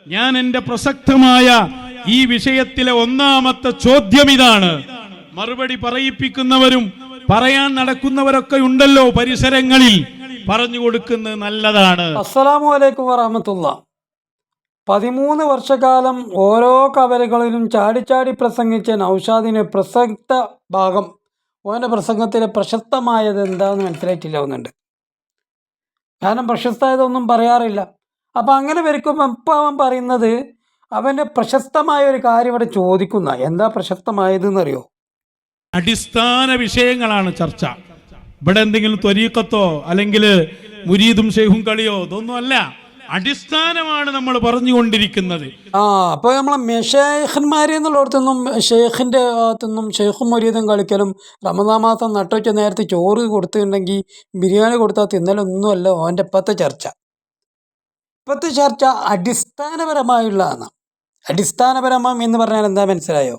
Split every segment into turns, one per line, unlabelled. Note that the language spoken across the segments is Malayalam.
ഞാൻ എൻ്റെ പ്രസക്തമായ ഈ വിഷയത്തിലെ ഒന്നാമത്തെ ചോദ്യം ഇതാണ്. മറുപടി പറയിപ്പിക്കുന്നവരും പറയാൻ നടക്കുന്നവരൊക്കെ ഉണ്ടല്ലോ പരിസരങ്ങളിൽ, പറഞ്ഞു കൊടുക്കുന്നത് നല്ലതാണ്.
അസ്സലാമു അലൈക്കും വറഹ്മത്തുള്ളാഹി. 13 വർഷക്കാലം ഓരോ കവലകളിലും ചാടിച്ചാടി പ്രസംഗിച്ച നൗഷാദിന് പ്രസക്ത ഭാഗം ഓൻ്റെ പ്രസംഗത്തിലെ പ്രശസ്തമായത് എന്താണെന്ന് മനസ്സിലായിട്ടില്ല ഒന്നുണ്ട്. കാരണം പ്രശസ്തമായതൊന്നും പറയാറില്ല. അപ്പം അങ്ങനെ വരിക്കുമ്പോൾ ഇപ്പം അവൻ പറയുന്നത് അവൻ്റെ പ്രശസ്തമായ ഒരു കാര്യം ഇവിടെ ചോദിക്കുന്ന എന്താ പ്രശസ്തമായതെന്നറിയോ?
അടിസ്ഥാന വിഷയങ്ങളാണ് ചർച്ച. ഇവിടെ എന്തെങ്കിലും ത്വരീഖത്തോ അല്ലെങ്കിൽ മുരീദും ഷെയ്ഖും കളിയോ ഇതൊന്നും അല്ല, അടിസ്ഥാനമാണ് നമ്മൾ പറഞ്ഞുകൊണ്ടിരിക്കുന്നത്.
അപ്പോൾ നമ്മളെ മെഷേഖന്മാരെ എന്നുള്ളിടത്തൊന്നും ഷെയ്ഖിൻ്റെ ഭാഗത്തൊന്നും ഷെയ്ഖും മുരീദും കളിക്കലും റമദാൻ മാസം നട്ടുവെച്ച നേരത്തെ ചോറ് കൊടുത്തിട്ടുണ്ടെങ്കിൽ ബിരിയാണി കൊടുത്താൽ തിന്നലൊന്നുമല്ല ഓൻ്റെ ഇപ്പോഴത്തെ ചർച്ച. ഇപ്പോഴത്തെ ചർച്ച അടിസ്ഥാനപരമായുള്ളതാണ്. അടിസ്ഥാനപരമാം എന്ന് പറഞ്ഞാൽ എന്താ മനസ്സിലായോ?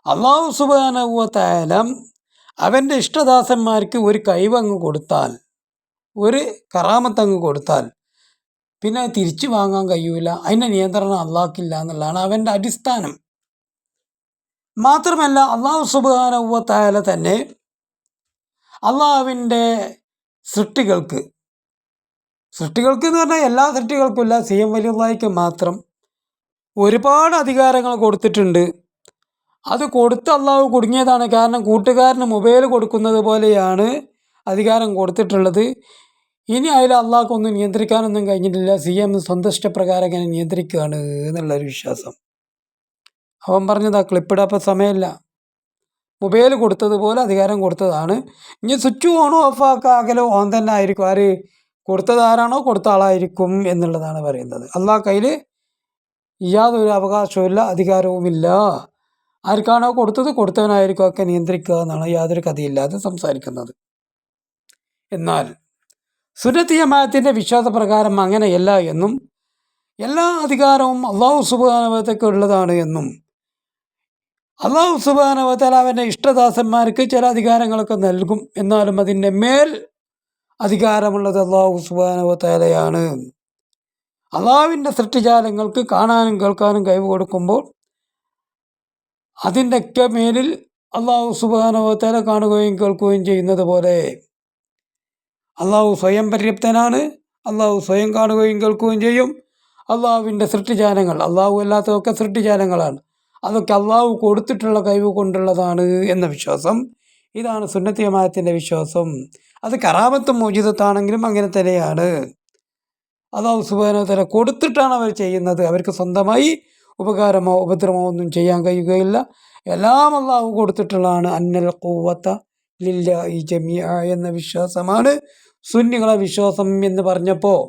അല്ലാഹു സുബ്ഹാനഹു വ തആല അവൻ്റെ ഇഷ്ടദാസന്മാർക്ക് ഒരു കഴിവങ്ങ് കൊടുത്താൽ, ഒരു കറാമത്തങ്ങ് കൊടുത്താൽ പിന്നെ തിരിച്ചു വാങ്ങാൻ കഴിയൂല. അതിൻ്റെ നിയന്ത്രണം അള്ളാഹ്ക്കില്ല എന്നുള്ളതാണ് അവൻ്റെ അടിസ്ഥാനം. മാത്രമല്ല അല്ലാഹു സുബ്ഹാനഹു വ തആല തന്നെ അള്ളാഹുവിൻ്റെ സൃഷ്ടികൾക്ക് എന്ന് പറഞ്ഞാൽ എല്ലാ സൃഷ്ടികൾക്കുമില്ല, സിയം വലിയുള്ളാഹിക്ക് മാത്രം ഒരുപാട് അധികാരങ്ങൾ കൊടുത്തിട്ടുണ്ട്. അത് കൊടുത്ത് അള്ളാഹു കുടുങ്ങിയതാണ്. കാരണം കൂട്ടുകാരന് മൊബൈൽ കൊടുക്കുന്നത് പോലെയാണ് അധികാരം കൊടുത്തിട്ടുള്ളത്. ഇനി അതിൽ അള്ളാഹ്ക്കൊന്നും നിയന്ത്രിക്കാനൊന്നും കഴിഞ്ഞിട്ടില്ല. സിഎം സ്വന്തം ഇഷ്ടപ്രകാരം ഇങ്ങനെ നിയന്ത്രിക്കുകയാണ് എന്നുള്ളൊരു വിശ്വാസം. അവൻ പറഞ്ഞതാ ക്ലിപ്പിടാൻ ഇപ്പം സമയമില്ല. മൊബൈൽ കൊടുത്തതുപോലെ അധികാരം കൊടുത്തതാണ്. ഇനി സ്വിച്ച് ഓണോ ഓഫാക്കാകലോ ഓൻ തന്നെ ആയിരിക്കും. ആര് കൊടുത്തതാരാണോ കൊടുത്ത ആളായിരിക്കും എന്നുള്ളതാണ് പറയുന്നത്. അള്ളാഹ് കയ്യിൽ യാതൊരു അവകാശവുമില്ല, അധികാരവുമില്ല. ആർക്കാണോ കൊടുത്തത് കൊടുത്തവനായിരിക്കും ഒക്കെ നിയന്ത്രിക്കുക എന്നാണ് യാതൊരു കഥയില്ലാതെ സംസാരിക്കുന്നത്. എന്നാൽ സുന്നത്തി ജമാഅത്തിൻ്റെ വിശ്വാസപ്രകാരം അങ്ങനെയല്ല എന്നും എല്ലാ അധികാരവും അല്ലാഹു സുബ്ഹാനഹു വ തആലയ്ക്ക് ഉള്ളതാണ് എന്നും അല്ലാഹു സുബ്ഹാനഹു വ തആല അവൻ്റെ ഇഷ്ടദാസന്മാർക്ക് ചില അധികാരങ്ങളൊക്കെ നൽകും, എന്നാലും അതിൻ്റെ മേൽ അധികാരമുള്ളത് അല്ലാഹു സുബ്ഹാനഹു വ തആലയാണ്. അള്ളാഹുവിൻ്റെ സൃഷ്ടിജാലങ്ങൾക്ക് കാണാനും കേൾക്കാനും കഴിവ് കൊടുക്കുമ്പോൾ അതിൻ്റെയൊക്കെ മേലിൽ അല്ലാഹു സുബ്ഹാനഹു വ തആല കാണുകയും കേൾക്കുകയും ചെയ്യുന്നത് പോലെ അള്ളാഹു സ്വയം പര്യാപ്തനാണ്. അള്ളാഹു സ്വയം കാണുകയും കേൾക്കുകയും ചെയ്യും. അള്ളാഹുവിൻ്റെ സൃഷ്ടിജാലങ്ങൾ, അള്ളാഹു അല്ലാത്തതൊക്കെ സൃഷ്ടിജാലങ്ങളാണ്, അതൊക്കെ അള്ളാഹു കൊടുത്തിട്ടുള്ള കഴിവ് കൊണ്ടുള്ളതാണ് എന്ന വിശ്വാസം. ഇതാണ് സുന്നത്തി ജമാഅത്തിൻ്റെ വിശ്വാസം. അത് കറാമത്തും മോചിതത്താണെങ്കിലും അങ്ങനെ തന്നെയാണ്. അല്ലാഹു സുബ്ഹാനഹു വ തആല കൊടുത്തിട്ടാണ് അവർ ചെയ്യുന്നത്. അവർക്ക് സ്വന്തമായി ഉപകാരമോ ഉപദ്രവമോ ഒന്നും ചെയ്യാൻ കഴിയുകയില്ല. എല്ലാം അള്ളാഹു കൊടുത്തിട്ടുള്ളതാണ്. അന്നൽ ഖുവ്വത ലില്ലാഹി ജമീഅ എന്ന വിശ്വാസമാണ് സുന്നികളെ വിശ്വാസം എന്ന് പറഞ്ഞപ്പോൾ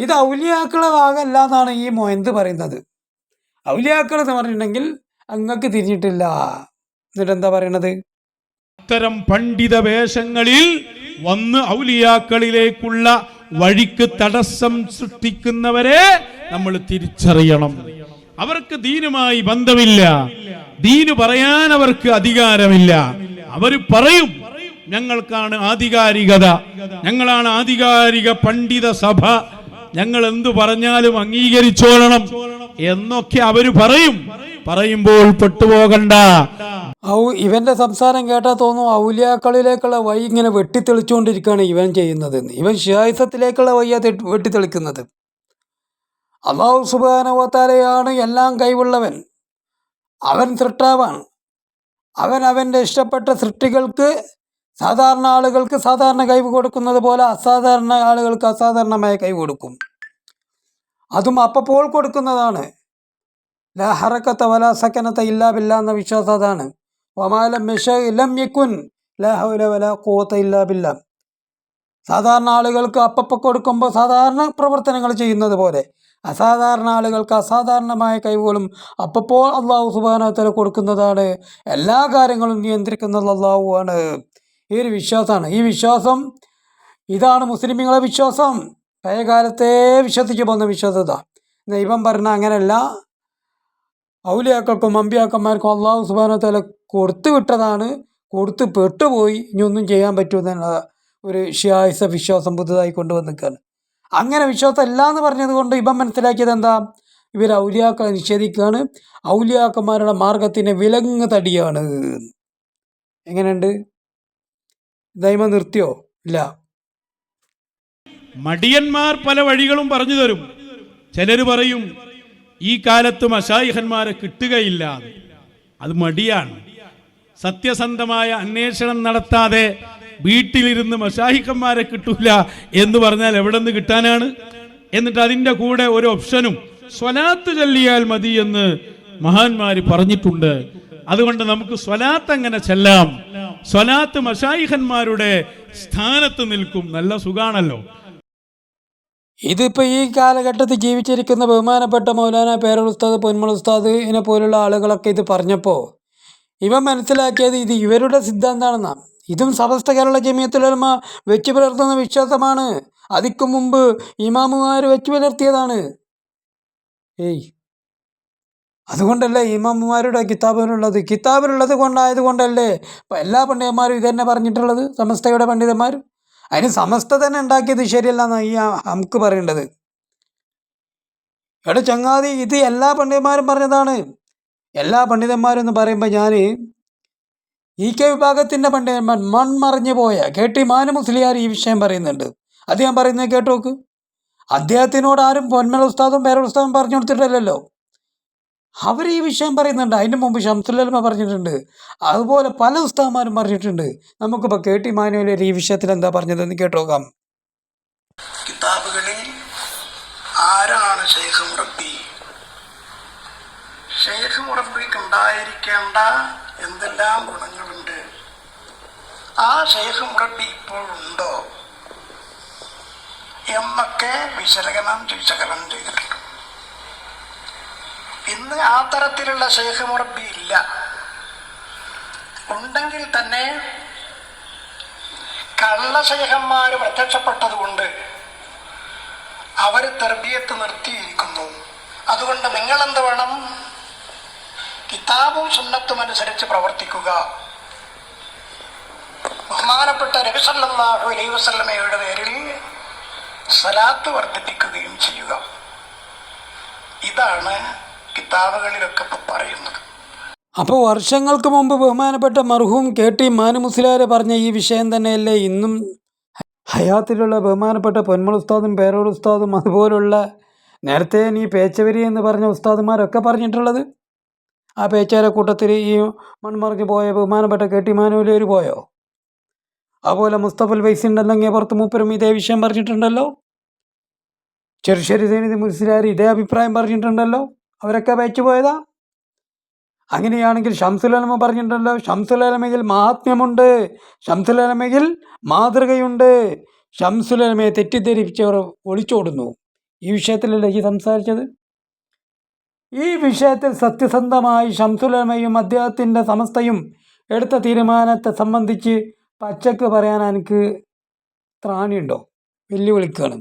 ഇത് ഔലിയാക്കളെ ഭാഗമല്ല എന്നാണ് ഈ മൊയ്ന്ത് പറയുന്നത്. ഔലിയാക്കൾ എന്ന് പറഞ്ഞിട്ടുണ്ടെങ്കിൽ അങ്ങക്ക് തിരിഞ്ഞിട്ടില്ല. എന്നിട്ട് എന്താ പറയണത്?
അത്തരം പണ്ഡിത വേഷങ്ങളിൽ വന്ന് ഔലിയാക്കളിലേക്കുള്ള വഴിക്ക് തടസ്സം സൃഷ്ടിക്കുന്നവരെ നമ്മൾ തിരിച്ചറിയണം. അവർക്ക് ദീനുമായി ബന്ധമില്ല, ദീന് പറയാൻ അവർക്ക് അധികാരമില്ല. അവർ പറയും ഞങ്ങൾക്കാണ് ആധികാരികത, ഞങ്ങളാണ് ആധികാരിക പണ്ഡിത സഭ, ഞങ്ങൾ എന്തു പറഞ്ഞാലും അംഗീകരിച്ചോളണം എന്നൊക്കെ അവര് പറയും. പറയുമ്പോൾ പെട്ടുപോകണ്ട.
ഇവന്റെ സംസാരം കേട്ടാൽ തോന്നും ഔലിയാക്കളിലേക്കുള്ള വഴി ഇങ്ങനെ വെട്ടിത്തെളിച്ചുകൊണ്ടിരിക്കുകയാണ് ഇവൻ ചെയ്യുന്നതെന്ന്. ഇവൻ ഷിയായിസത്തിലേക്കുള്ള വഴിയാ വെട്ടിത്തെളിക്കുന്നത്. അല്ലാഹു സുബ്ഹാനഹു വ തആലയാണ് എല്ലാം കഴിവുള്ളവൻ. അവൻ സൃഷ്ടാവാണ്. അവൻ അവൻ്റെ ഇഷ്ടപ്പെട്ട സൃഷ്ടികൾക്ക് സാധാരണ ആളുകൾക്ക് സാധാരണ കഴിവ് കൊടുക്കുന്നത് പോലെ അസാധാരണ ആളുകൾക്ക് അസാധാരണമായ കഴിവ് കൊടുക്കും. അതും അപ്പോൾ കൊടുക്കുന്നതാണ്. ലാ ഹറക്കത വലാ സകനത ഇല്ലാ ബില്ലാ എന്ന വിശ്വാസം അതാണ്. വമാ ലം യശഅ ലം യകുൻ ലാ ഹൗല വലാ ഖുവത ഇല്ലാ ബില്ലാ. സാധാരണ ആളുകൾക്ക് അപ്പപ്പോൾ കൊടുക്കുമ്പോൾ സാധാരണ പ്രവർത്തനങ്ങൾ ചെയ്യുന്നത് പോലെ അസാധാരണ ആളുകൾക്ക് അസാധാരണമായ കഴിവുകളും അപ്പോൾ അല്ലാഹു സുബ്ഹാനഹു വ തആല കൊടുക്കുന്നതാണ്. എല്ലാ കാര്യങ്ങളും നിയന്ത്രിക്കുന്നത് അല്ലാഹു ആണ്. ഈ ഒരു വിശ്വാസമാണ്. ഈ വിശ്വാസം ഇതാണ് മുസ്ലിമീങ്ങളെ വിശ്വാസം. പഴയകാലത്തെ വിശ്വസിച്ചു പോകുന്ന വിശ്വാസത. ഇവൻ പറഞ്ഞ അങ്ങനെയല്ല. ഔലിയാക്കൾക്കും അമ്പിയാക്കന്മാർക്കും അല്ലാഹു സുബ്ഹാനഹു വ തആല കൊടുത്തു വിട്ടതാണ്, കൊടുത്ത് പെട്ടുപോയി, ഇനി ഒന്നും ചെയ്യാൻ പറ്റുമെന്നുള്ള ഒരു ഷിയായിസ വിശ്വാസം പുതുതായി കൊണ്ടുവന്നിരിക്കുകയാണ്. അങ്ങനെ വിശ്വാസം അല്ല എന്ന് പറഞ്ഞത് കൊണ്ട് ഇവൻ മനസ്സിലാക്കിയത് എന്താ? ഇവർ ഔലിയാക്കളെ നിഷേധിക്കുകയാണ്, ഔലിയാക്കന്മാരുടെ മാർഗത്തിന് വിലങ്ങ് തടിയാണ്. എങ്ങനെയുണ്ട്? ദൈവം നിർത്തിയോ? ഇല്ല.
മടിയന്മാർ പല വഴികളും പറഞ്ഞു തരും. ചിലർ പറയും ഈ കാലത്ത് മശായിഖന്മാരെ കിട്ടുകയില്ല, അത് മടിയാണ്. സത്യസന്ധമായ അന്വേഷണം നടത്താതെ വീട്ടിലിരുന്ന് മശായിഖന്മാരെ കിട്ടൂല എന്ന് പറഞ്ഞാൽ എവിടെ നിന്ന് കിട്ടാനാണ്? എന്നിട്ട് അതിൻ്റെ കൂടെ ഒരു ഓപ്ഷനും സ്വലാത്ത് ചൊല്ലിയാൽ മതി എന്ന് മഹാന്മാര് പറഞ്ഞിട്ടുണ്ട്. അതുകൊണ്ട് നമുക്ക് സ്വലാത്ത് അങ്ങനെ ചെല്ലാം. സ്വലാത്ത് മശായിഖന്മാരുടെ സ്ഥാനത്ത് നിൽക്കും. നല്ല സുഖാണല്ലോ.
ഇതിപ്പോൾ ഈ കാലഘട്ടത്തിൽ ജീവിച്ചിരിക്കുന്ന ബഹുമാനപ്പെട്ട മൗലാന പേരൂർ ഉസ്താദ്, പൊന്മുള ഉസ്താദ് ഇതിനെ പോലുള്ള ആളുകളൊക്കെ ഇത് പറഞ്ഞപ്പോൾ ഇവൻ മനസ്സിലാക്കിയത് ഇത് ഇവരുടെ സിദ്ധാന്തമാണെന്നാണ്. ഇതും സമസ്ത കേരള ജമിയത്തുൽ ഉലമ വെച്ച് പുലർത്തുന്ന വിശ്വാസമാണ്. അതിക്ക് മുമ്പ് ഇമാമുമാർ വെച്ച് പുലർത്തിയതാണ്. അതുകൊണ്ടല്ലേ ഇമാമുമാരുടെ കിതാബിലുള്ളത് കൊണ്ടായത് കൊണ്ടല്ലേ ഇപ്പം എല്ലാ പണ്ഡിതന്മാരും ഇത് തന്നെ പറഞ്ഞിട്ടുള്ളത്, സമസ്തയുടെ പണ്ഡിതന്മാർ. അതിന് സമസ്ത തന്നെ ഉണ്ടാക്കിയത് ശരിയല്ലെന്നാണ് ഈ നമുക്ക് പറയേണ്ടത്. ഇവിടെ ചങ്ങാതി ഇത് എല്ലാ പണ്ഡിതന്മാരും പറഞ്ഞതാണ്. എല്ലാ പണ്ഡിതന്മാരും എന്ന് പറയുമ്പോൾ ഞാൻ EK വിഭാഗത്തിൻ്റെ പണ്ഡിതന്മാർ മൺമറിഞ്ഞു പോയ KT മാനു മുസ്ലിയാർ ഈ വിഷയം പറയുന്നുണ്ട്. അത് ഞാൻ പറയുന്നത് കേട്ടോക്ക്. അദ്ദേഹത്തിനോട് ആരും പൊന്മല ഉസ്താദും പേരൂർ ഉസ്താദും പറഞ്ഞു കൊടുത്തിട്ടില്ലല്ലോ. അവർ ഈ വിഷയം പറയുന്നുണ്ട്. അതിന് മുമ്പ് ശംസുൽ ഉലമ പറഞ്ഞിട്ടുണ്ട്, അതുപോലെ പല ഉസ്താദന്മാരും പറഞ്ഞിട്ടുണ്ട്. നമുക്കിപ്പോൾ KT മാനുവിൽ ഈ വിഷയത്തിൽ എന്താ പറഞ്ഞതെന്ന് കേട്ടോക്കാം.
കിതാബുകളിൽ ആരാണ് ഷെയ്ഖ് മുറബി, ഷെയ്ഖ് മുറബിക്ക് ഉണ്ടായിരിക്കേണ്ട എന്തെല്ലാം ഗുണങ്ങളുണ്ട്, ആ ഷെയ്ഖ് മുറബി ഇപ്പോഴുണ്ടോ എന്നൊക്കെ വിശകലനം ചെയ്തിട്ടുണ്ട്. ഇന്ന് ആ തരത്തിലുള്ള ഷെയ്ഖ് മുറബി ഇല്ല. ഉണ്ടെങ്കിൽ തന്നെ കള്ള ഷെയ്ഖന്മാർ പ്രത്യക്ഷപ്പെട്ടത് കൊണ്ട് അവർ തർബിയത്ത് നിർത്തിയിരിക്കുന്നു. അതുകൊണ്ട് നിങ്ങളെന്ത് വേണം? കിതാബും സുന്നത്തും അനുസരിച്ച് പ്രവർത്തിക്കുക. ബഹുമാനപ്പെട്ട നബി സല്ലല്ലാഹു അലൈഹി വസല്ലമയുടെ പേരിൽ സ്വലാത്ത് വർദ്ധിപ്പിക്കുകയും ചെയ്യുക. ഇതാണ് കിതാബുകളിലൊക്കെ പറയുന്നത്.
അപ്പോൾ വർഷങ്ങൾക്ക് മുമ്പ് ബഹുമാനപ്പെട്ട മർഹൂം KT മാനു മുസ്ലിയാർ പറഞ്ഞ ഈ വിഷയം തന്നെയല്ലേ ഇന്നും ഹയാത്തിലുള്ള ബഹുമാനപ്പെട്ട പൊന്മുള ഉസ്താദും പേരൂർ ഉസ്താദും അതുപോലുള്ള നേരത്തെ ഈ പേച്ചവരി എന്ന് പറഞ്ഞ ഉസ്താദുമാരൊക്കെ പറഞ്ഞിട്ടുള്ളത്? ആ പേച്ചവരെ കൂട്ടത്തിൽ ഈ മൺമറിഞ്ഞ് പോയ ബഹുമാനപ്പെട്ട KT മാനുവിലേർ പോയോ? അതുപോലെ മുസ്തഫൽ വൈസി ഉണ്ടല്ലെങ്കിൽ പുറത്ത് മൂപ്പരും ഇതേ വിഷയം പറഞ്ഞിട്ടുണ്ടല്ലോ. ചെറുശ്ശേരി സൈനുദ്ദീൻ മുസ്ലിയാർ ഇതേ അഭിപ്രായം പറഞ്ഞിട്ടുണ്ടല്ലോ. അവരൊക്കെ പേച്ചു പോയതാ. അങ്ങനെയാണെങ്കിൽ ശംസുൽ ഉലമ പറഞ്ഞിട്ടുണ്ടല്ലോ, ശംസുൽ ഉലമയിൽ മഹാത്മ്യമുണ്ട്, ശംസുൽ ഉലമയിൽ മാതൃകയുണ്ട്, ശംസുൽ ഉലമയെ തെറ്റിദ്ധരിപ്പിച്ചവർ ഒളിച്ചോടുന്നു. ഈ വിഷയത്തിലല്ലേ ഈ സംസാരിച്ചത്? ഈ വിഷയത്തിൽ സത്യസന്ധമായി ശംസുൽ ഉലമയും അദ്ദേഹത്തിൻ്റെ സമസ്തയും എടുത്ത തീരുമാനത്തെ സംബന്ധിച്ച് പച്ചക്ക് പറയാൻ എനിക്ക് ത്രാണിയുണ്ടോ? വെല്ലുവിളിക്കുകയാണ്.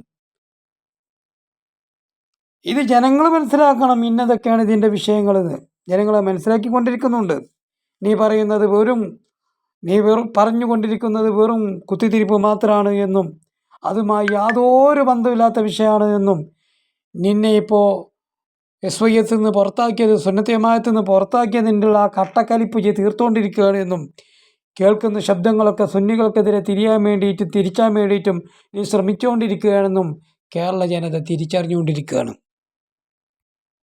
ഇത് ജനങ്ങൾ മനസ്സിലാക്കണം. ഇന്നതൊക്കെയാണ് ഇതിൻ്റെ വിഷയങ്ങളെന്ന് ജനങ്ങളെ മനസ്സിലാക്കിക്കൊണ്ടിരിക്കുന്നുണ്ട്. നീ പറഞ്ഞുകൊണ്ടിരിക്കുന്നത് വെറും കുത്തിത്തിരിപ്പ് മാത്രമാണ് എന്നും അതുമായി യാതൊരു ബന്ധമില്ലാത്ത വിഷയമാണ് എന്നും നിന്നെ ഇപ്പോൾ SYS നിന്ന് പുറത്താക്കിയത്, സുന്നത്ത് ജമാഅത്തിൽ നിന്ന് പുറത്താക്കിയതിൻ്റെ ആ കട്ടക്കലിപ്പ് തീർത്തുകൊണ്ടിരിക്കുകയാണ് എന്നും കേൾക്കുന്ന ശബ്ദങ്ങളൊക്കെ സുന്നികൾക്കെതിരെ തിരിച്ചാൻ വേണ്ടിയിട്ടും നീ ശ്രമിച്ചുകൊണ്ടിരിക്കുകയാണെന്നും കേരള ജനത തിരിച്ചറിഞ്ഞുകൊണ്ടിരിക്കുകയാണ്.